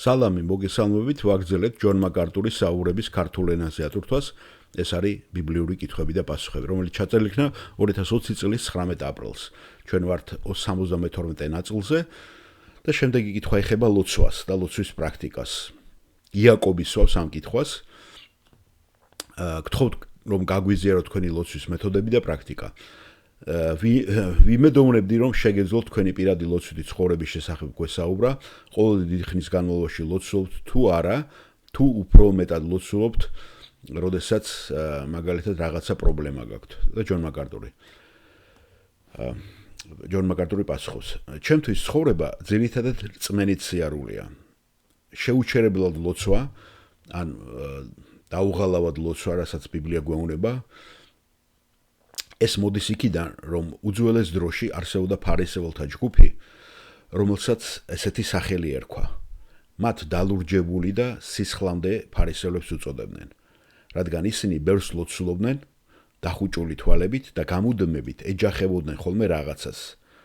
სალამი მოგესალმებით, ვაგრძელებთ ჯონ მაკარტურის საუბრების ქართულ ენაზე ატვირთვას. ეს არის ბიბლიური კითხვები და პასუხები, რომელიც ჩაწერილი იქნა 2020 წლის 19 აპრილს. ჩვენ ვართ 72 ნაწილზე და შემდეგი კითხვა ეხება ლოცვას და ლოცვის პრაქტიკას. იაკობი სვავს ამ კითხვას. გთხოვთ რომ გაგვიზიაროთ თქვენი ლოცვის მეთოდები და პრაქტიკა. ვიმედოვნებდი რომ შეგეძლოთ თქვენი პირადი ლოცვითი ცხოვრების შესახებ გვესაუბრა, ყოველი დიდი ხნის განმავლობაში ლოცულობთ თუ არა, თუ უფრო მეტად ლოცულობთ, როდესაც მაგალითად რაღაცა პრობლემა გაქვთ. და ჯონ მაკარტური პასუხობს. ჩემთვის ცხოვრება ძირითადად რწმენით სიარულია. შეუჩერებლად ლოცვა, ან დაუღალავად ლოცვა, რასაც ბიბლია გვეუბნება, ეს მოდის იქიდან, რომ უძველეს დროში არსებობდა ფარისეველთა ჯგუფი, რომელსაც ესეთი სახელი ერქვა. მათ დალურჯებული და სისხლამდე ფარისევლებს უწოდებდნენ, რადგან ისინი ბევრს ლოცულობდნენ, დახუჭული თვალებით და გამუდმებით ეჯახებოდნენ ხოლმე რაღაცას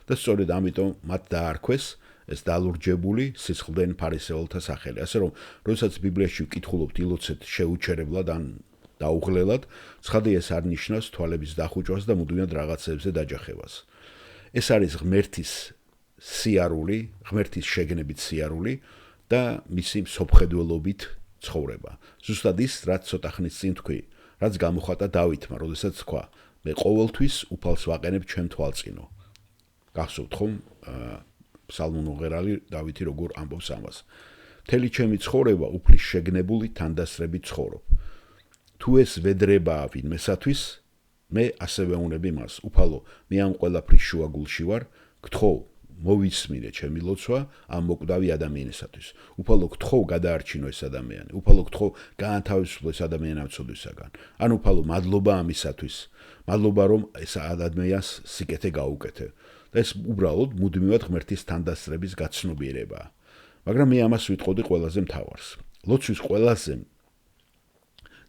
და სწორედ ამიტომ მათ დაარქვეს ეს დალურჯებული სისხლდენ ფარისეველთა სახელი. ასე რომ, როდესაც ბიბლიაში ვკითხულობთ ილოცეთ შეუჩერებლად ან დაუღლელად, ცხადია ეს არ ნიშნავს თვალების დახუჭვას და მუდმივად რაღაცებზე დაჯახებას. ეს არის ღმერთის სიარული, ღმერთის შეგნებით სიარული და მისი მსოფლმხედველობით ცხოვრება. ზუსტად ის, რაც ცოტა ხნის წინ თქვი, რაც გამოხატა დავითმა, როდესაც თქვა, მე ყოველთვის უფალს ვაყენებ ჩემ თვალწინო. გახსოვთ ხომ ფსალმუნმოღერალი დავითი როგორ ამბობს ამას. მთელი ჩემი ცხოვრება უფლის შეგნებული თანდასრებით ცხოვრობ. თუ ეს ვედრებაა ვინმესათვის, მე ასევე უნები მას. უფალო, მე ამ ყველაფრის შუაგულში ვარ, გთხოვ, მოვისმინე ჩემი ლოცვა ამ მოკვდავი ადამიანისათვის. უფალო, გთხოვ, გადაარჩინო ეს ადამიანი. უფალო, გთხოვ, გაანთავისუფლო ეს ადამიანი ამ ცოდვისაგან. ან უფალო, მადლობა ამისათვის. მადლობა, რომ ეს ადამიანს სიკეთე გაუკეთე. და ეს უბრალოდ მუდმივად ღმერთის თანდასწრების გაცნობიერებაა. მაგრამ მე ამას ვიტყოდი ყველაზე მთავარს. ლოცვის ყველაზე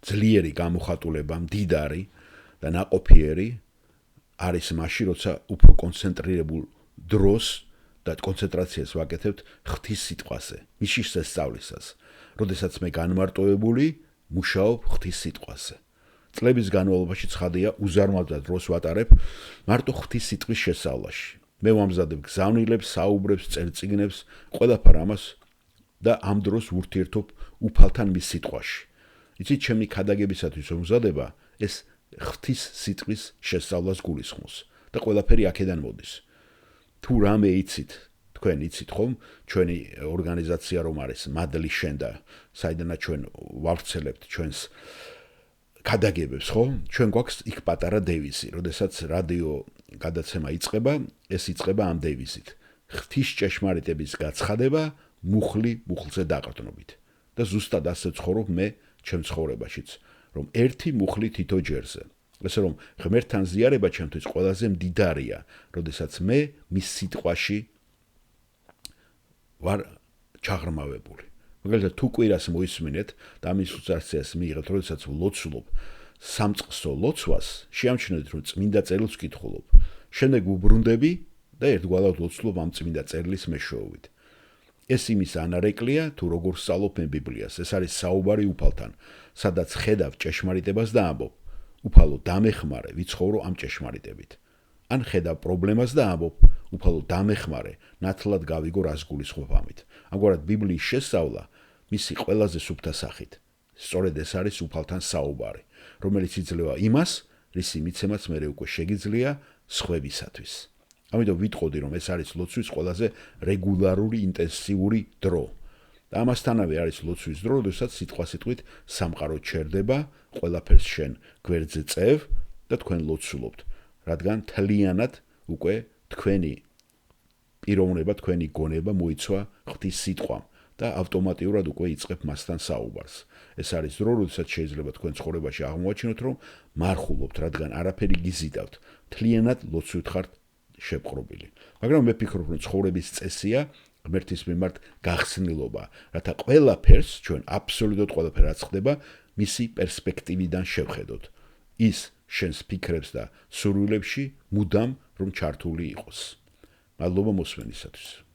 ძლიერი გამოხატულება, მდიდარი და ნაყოფიერი არის მაშინ, როცა უფრო კონცენტრირებულ დროს და კონცენტრაციას ვაკეთებთ ღვთის სიტყვაზე, მის შესწავლისას, როდესაც მე განმარტოვებული მუშაობ ღვთის სიტყვაზე. წლების განმავლობაში ცხადია უზარმაზარ დროს ვატარებ მარტო ღვთის სიტყვის შესწავლაში. მე ვამზადებ გზავნილებს, საუბრებს, წერწიგნებს, ყველაფარ ამას და ამ დროს ვურთიერთობ უფალთან მის სიტყვაში. იცით, ჩემი ქადაგებისათვის ვამზადება ეს ღვთის სიტყვის შესწავლას გულისხმობს და ყველაფერი აქედან მოდის. თუ რამე იცით, თქვენ იცით ხომ, ჩვენი ორგანიზაცია რომ არის მადლი შენდა, საიდანაც ჩვენ ვავრცელებთ ჩვენს ქადაგებებს, ხო? ჩვენ გვაქვს იქ პატარა დევიზი, როდესაც რადიო გადაცემა იწყება, ეს იწყება ამ დევიზით. ღვთის ჭეშმარიტების გაცხადება მუხლი მუხლზე დაყრდნობით. და ზუსტად ასე ცხოვრობ მე ჩემ ცხოვრებაშიც, რომ ერთი მუხლი თითო ჯერზე. ესე რომ ღმერთთან ზიარება ჩემთვის ყველაზე მდიდარია, როდესაც მე მის სიტყვაში ვარ ჩაღრმავებული. მაგალითად, თუ კვირას მოისმინეთ და ამის უსწრაციას მიიღებთ, როდესაც ვლოცულობ სამწყსო ლოცვას, შეამჩნევთ, რომ წმინდა წერილს ვკითხულობ. შემდეგ ვუბრუნდები და ერთგვარად ლოცულობ ამ წმინდა წერილის მეშვეობით. ეს იმის ანარეკლია, თუ როგორ სწავლობ მე ბიბლიას. ეს არის საუბარი უფალთან, სადაც ხედავ ჭეშმარიტებას და ამბობ, უფალო, დამეხმარე, ვიცხოვრო ამ ჭეშმარიტებით. ან ხედავ პრობლემას და ამბობ, უფალო, დამეხმარე, ნათლად გავიგო რას გულისხმობ ამით. ამგვარად ბიბლიის შესწავლა მისი ყველაზე სუფთა სახით. სწორედ ეს არის უფალთან საუბარი, რომელიც იძლევა იმას, რისი მიცემაც მე უკვე შეგიძლია სხვებისათვის. ამიტომ ვიტყოდი, რომ ეს არის ლოცვის ყველაზე რეგულარული, ინტენსიური დრო. და ამასთანავე არის ლოცვის დრო, როდესაც სიტყვასიტყვით სამყარო ჩერდება, ყველაფერს შენ გვერდზე წევ და თქვენ ლოცულობთ, რადგან თლიანად უკვე თქვენი პიროვნება, თქვენი გონება მოიცვა ღვთის სიტყვამ და ავტომატურად უკვე იწყებ მასთან საუბარს. ეს არის დრო, როდესაც შეიძლება თქვენ ცხოვრებაში აღმოაჩინოთ, რომ მარხულობთ, რადგან არაფერი გიზიდავთ, თლიანად ლოცვით ხართ შეპყრობილი. მაგრამ მე ვფიქრობ, რომ ცხოვრების წესია ღმერთის მიმართ გახსნილობა, რათა ყველაფერს, ჩვენ აბსოლუტურად ყველაფერს რაც ხდება, მისი პერსპექტივიდან შევხედოთ. ის შენს ფიქრებს და სურვილებში მუდამ რომ ჩართული იყოს. მადლობა მოსმენისათვის.